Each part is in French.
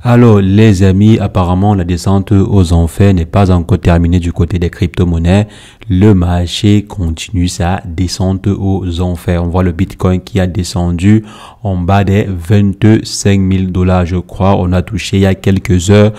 Alors les amis, apparemment la descente aux enfers n'est pas encore terminée du côté des crypto-monnaies. Le marché continue sa descente aux enfers. On voit le Bitcoin qui a descendu en bas des 25 000 $, je crois. On a touché il y a quelques heures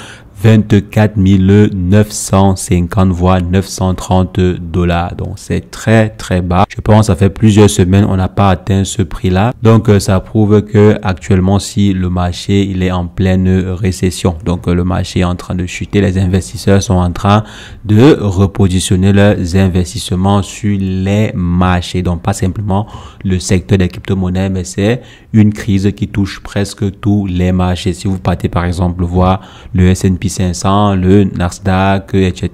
24 950 voire 930 $. Donc c'est très très bas. Je pense que ça fait plusieurs semaines on n'a pas atteint ce prix-là. Donc ça prouve que actuellement si le marché il est en pleine récession. Donc le marché est en train de chuter. Les investisseurs sont en train de repositionner leurs investissements sur les marchés. Donc pas simplement le secteur des crypto-monnaies, mais c'est une crise qui touche presque tous les marchés. Si vous partez par exemple voir le S&P 500, le Nasdaq, etc.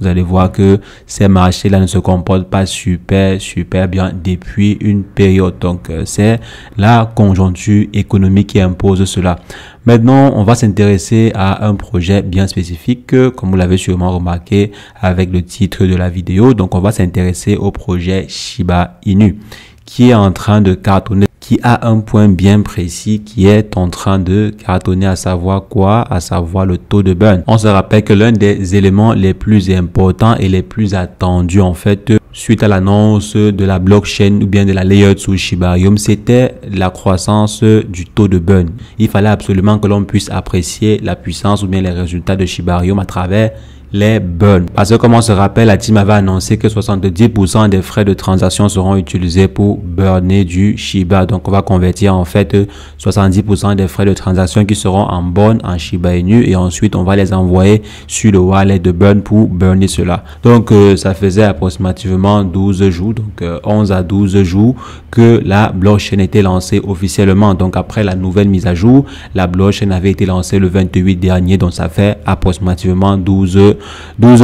Vous allez voir que ces marchés-là ne se comportent pas super bien depuis une période. Donc, c'est la conjoncture économique qui impose cela. Maintenant, on va s'intéresser à un projet bien spécifique, comme vous l'avez sûrement remarqué avec le titre de la vidéo. Donc, on va s'intéresser au projet Shiba Inu, qui est en train de cartonner, qui a un point bien précis qui est en train de cartonner, à savoir quoi? À savoir le taux de burn. On se rappelle que l'un des éléments les plus importants et les plus attendus en fait suite à l'annonce de la blockchain ou bien de la layer 2 Shibarium, c'était la croissance du taux de burn. Il fallait absolument que l'on puisse apprécier la puissance ou bien les résultats de Shibarium à travers les burns. Parce que comme on se rappelle, la team avait annoncé que 70% des frais de transaction seront utilisés pour burner du Shiba. Donc on va convertir en fait 70% des frais de transaction qui seront en burn en Shiba Inu et ensuite on va les envoyer sur le wallet de burn pour burner cela. Donc ça faisait approximativement 12 jours, donc 11 à 12 jours que la blockchain était lancée officiellement. Donc après la nouvelle mise à jour, la blockchain avait été lancée le 28 dernier, donc ça fait approximativement 12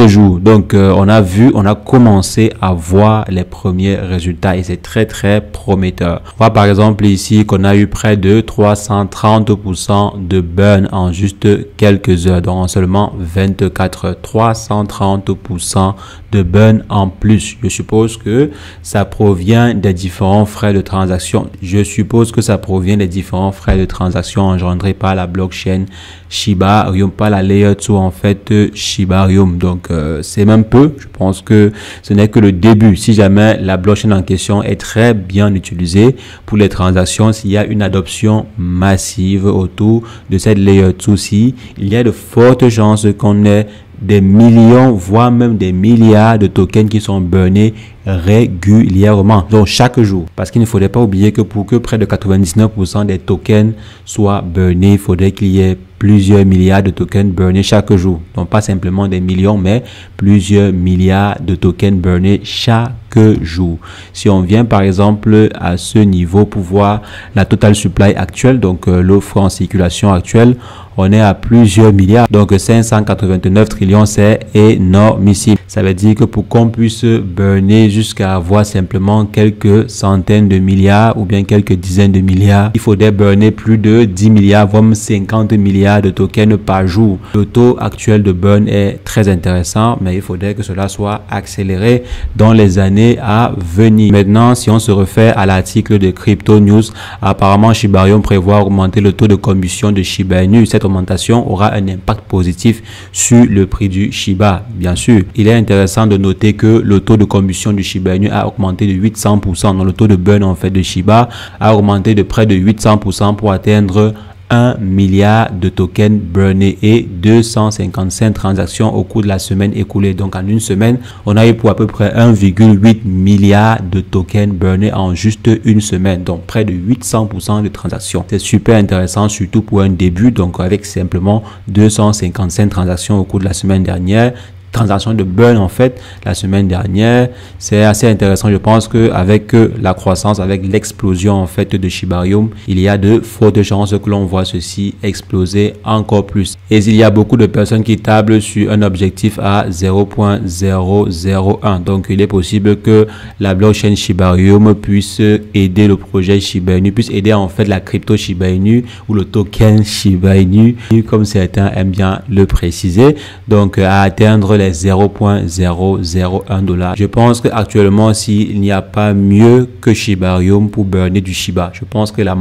jours. Donc on a commencé à voir les premiers résultats et c'est très très prometteur. On voit par exemple ici qu'on a eu près de 330% de burn en juste quelques heures, donc en seulement 24 heures, 330% de burn en plus. Je suppose que ça provient des différents frais de transaction. Je suppose que ça provient des différents frais de transaction engendrés par la blockchain Shibarium, pas la layer 2 en fait Shibarium. Donc c'est même peu. Je pense que ce n'est que le début. Si jamais la blockchain en question est très bien utilisée pour les transactions, s'il y a une adoption massive autour de cette layer 2, si il y a de fortes chances qu'on ait des millions, voire même des milliards de tokens qui sont burnés régulièrement, donc chaque jour. Parce qu'il ne faudrait pas oublier que pour que près de 99% des tokens soient burnés, il faudrait qu'il y ait plusieurs milliards de tokens burnés chaque jour. Donc pas simplement des millions, mais plusieurs milliards de tokens burnés chaque jour. Si on vient par exemple à ce niveau pour voir la total supply actuelle, donc l'offre en circulation actuelle, on est à plusieurs milliards. Donc 589 trillions, c'est énormissime. Ça veut dire que pour qu'on puisse burner jusqu'à avoir simplement quelques centaines de milliards ou bien quelques dizaines de milliards, il faudrait burner plus de 10 milliards, voire 50 milliards de tokens par jour. Le taux actuel de burn est très intéressant, mais il faudrait que cela soit accéléré dans les années à venir. Maintenant, si on se réfère à l'article de Crypto News, apparemment Shibarium prévoit augmenter le taux de combustion de Shiba Inu. Cette augmentation aura un impact positif sur le prix du Shiba. Bien sûr, il est intéressant de noter que le taux de combustion du Shiba Inu a augmenté de 800%. Donc le taux de burn en fait de Shiba a augmenté de près de 800% pour atteindre 1 milliard de tokens burnés et 255 transactions au cours de la semaine écoulée. Donc en une semaine, on a eu pour à peu près 1,8 milliard de tokens burnés en juste une semaine. Donc près de 800% de transactions. C'est super intéressant, surtout pour un début. Donc avec simplement 255 transactions au cours de la semaine dernière. Transaction de burn en fait la semaine dernière, c'est assez intéressant. Je pense que avec la croissance, avec l'explosion en fait de Shibarium, il y a de fortes chances que l'on voit ceci exploser encore plus. Et il y a beaucoup de personnes qui tablent sur un objectif à 0.001. Donc il est possible que la blockchain Shibarium puisse aider le projet Shiba Inu, puisse aider en fait la crypto Shiba Inu ou le token Shiba Inu, comme certains aiment bien le préciser, donc à atteindre les 0.001 $. Je pense qu'actuellement, s'il n'y a pas mieux que Shibarium pour burner du Shiba, je pense que la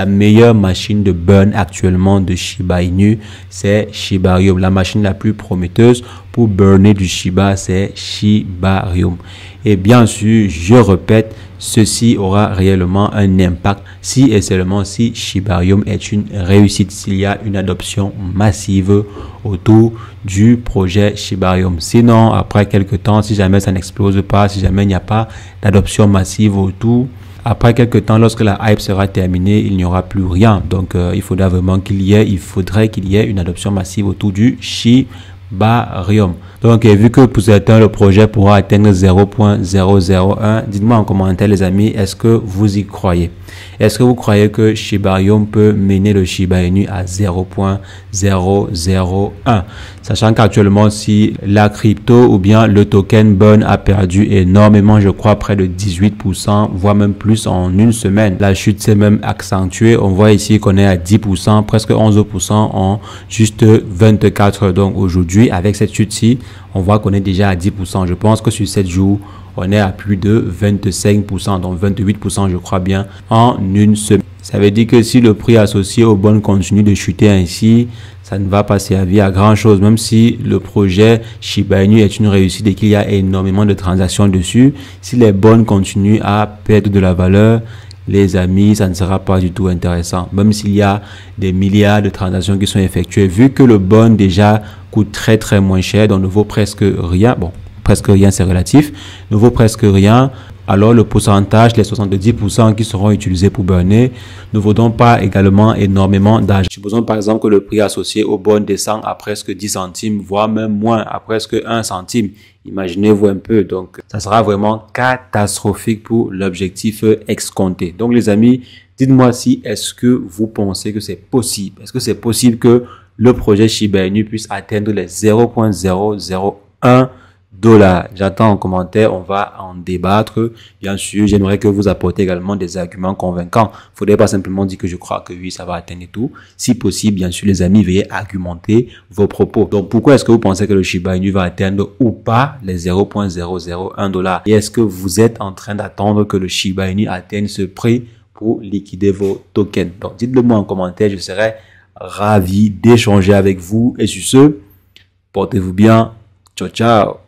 meilleure machine de burn actuellement de Shiba Inu, c'est Shibarium. La machine la plus prometteuse pour burner du Shiba, c'est Shibarium. Et bien sûr, je répète, ceci aura réellement un impact si et seulement si Shibarium est une réussite, s'il y a une adoption massive autour du projet Shibarium. Sinon, après quelques temps, si jamais ça n'explose pas, si jamais il n'y a pas d'adoption massive autour, après quelques temps, lorsque la hype sera terminée, il n'y aura plus rien. Donc, il faudrait qu'il y ait une adoption massive autour du Shibarium. Donc, vu que pour certains, le projet pourra atteindre 0.001, dites-moi en commentaire, les amis, est-ce que vous y croyez? Est-ce que vous croyez que Shibarium peut mener le Shiba Inu à 0.001? Sachant qu'actuellement, si la crypto ou bien le token Burn a perdu énormément, je crois près de 18%, voire même plus en une semaine. La chute s'est même accentuée. On voit ici qu'on est à 10%, presque 11% en juste 24 heures. Donc aujourd'hui, avec cette chute-ci, on voit qu'on est déjà à 10%. Je pense que sur 7 jours, on est à plus de 25%, donc 28% je crois bien, en une semaine. Ça veut dire que si le prix associé aux bonnes continue de chuter ainsi, ça ne va pas servir à grand chose. Même si le projet Shiba Inu est une réussite et qu'il y a énormément de transactions dessus, si les bonnes continuent à perdre de la valeur, les amis, ça ne sera pas du tout intéressant. Même s'il y a des milliards de transactions qui sont effectuées, vu que le bon déjà coûte très moins cher, donc ne vaut presque rien. Bon, presque rien, c'est relatif. Ne vaut presque rien. Alors le pourcentage, les 70% qui seront utilisés pour burner, ne vaut donc pas également énormément d'argent. Supposons par exemple que le prix associé au bon descend à presque 10 centimes, voire même moins, à presque 1 centime. Imaginez-vous un peu. Donc, ça sera vraiment catastrophique pour l'objectif escompté. Donc, les amis, dites-moi si est-ce que vous pensez que c'est possible? Est-ce que c'est possible que le projet Shiba Inu puisse atteindre les 0.001 $? J'attends en commentaire, on va en débattre. Bien sûr, j'aimerais que vous apportez également des arguments convaincants. Faudrait pas simplement dire que je crois que oui, ça va atteindre et tout. Si possible, bien sûr, les amis, veuillez argumenter vos propos. Donc, pourquoi est-ce que vous pensez que le Shiba Inu va atteindre ou pas les 0.001 $? Et est-ce que vous êtes en train d'attendre que le Shiba Inu atteigne ce prix pour liquider vos tokens? Donc, dites-le moi en commentaire, je serai ravi d'échanger avec vous. Et sur ce, portez-vous bien. Ciao, ciao.